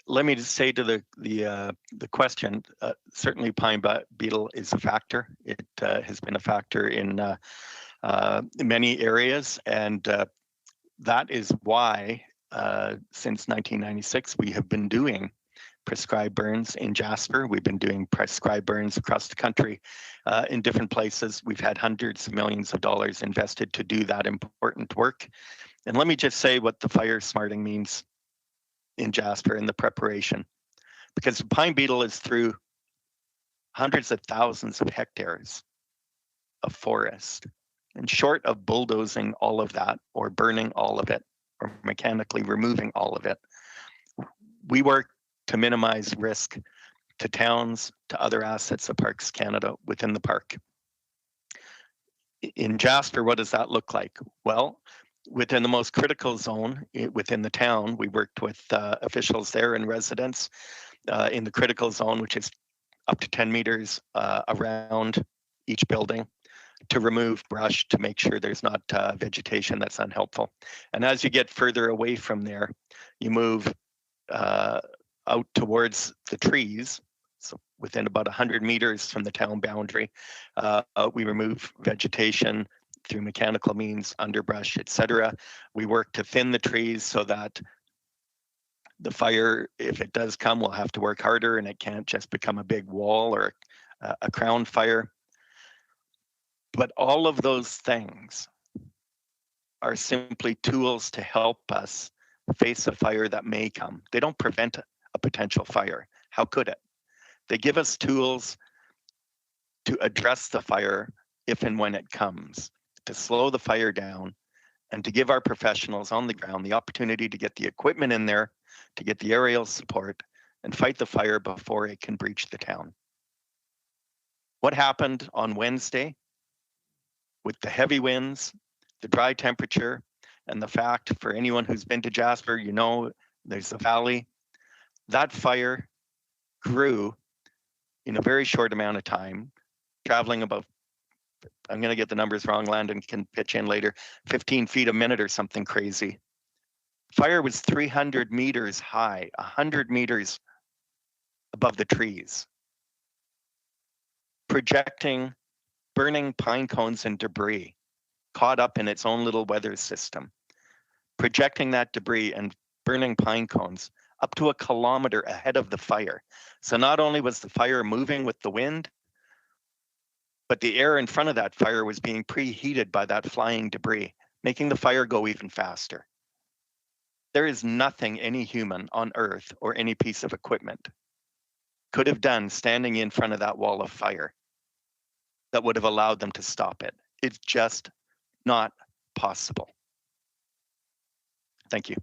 let me just say to the question, certainly pine beetle is a factor. It has been a factor in many areas, and that is why since 1996 we have been doing prescribed burns in Jasper. We've been doing prescribed burns across the country in different places. We've had hundreds of millions of dollars invested to do that important work. And let me just say what the fire smarting means in Jasper in the preparation, because the pine beetle is through hundreds of thousands of hectares of forest. And short of bulldozing all of that or burning all of it or mechanically removing all of it, we work to minimize risk to towns, to other assets of Parks Canada within the park. In Jasper, what does that look like? Well, within the most critical zone within the town, we worked with officials there and residents in the critical zone, which is up to 10 meters around each building, to remove brush to make sure there's not vegetation that's unhelpful. And as you get further away from there, you move out towards the trees. So within about 100 meters from the town boundary, we remove vegetation through mechanical means, underbrush, etc. We work to thin the trees so that the fire, if it does come, will have to work harder and it can't just become a big wall or a crown fire. But all of those things are simply tools to help us face a fire that may come. They don't prevent a potential fire. How could it? They give us tools to address the fire if and when it comes, to slow the fire down, and to give our professionals on the ground the opportunity to get the equipment in there, to get the aerial support, and fight the fire before it can breach the town. What happened on Wednesday with the heavy winds, the dry temperature, and the fact, for anyone who's been to Jasper, you know there's a valley. That fire grew in a very short amount of time, traveling about, I'm going to get the numbers wrong, Landon can pitch in later, 15 feet a minute or something crazy. Fire was 300 meters high, 100 meters above the trees, projecting burning pine cones and debris caught up in its own little weather system, projecting that debris and burning pine cones up to 1 kilometer ahead of the fire. So not only was the fire moving with the wind, but the air in front of that fire was being preheated by that flying debris, making the fire go even faster. There is nothing any human on Earth or any piece of equipment could have done standing in front of that wall of fire that would have allowed them to stop it. It's just not possible. Thank you.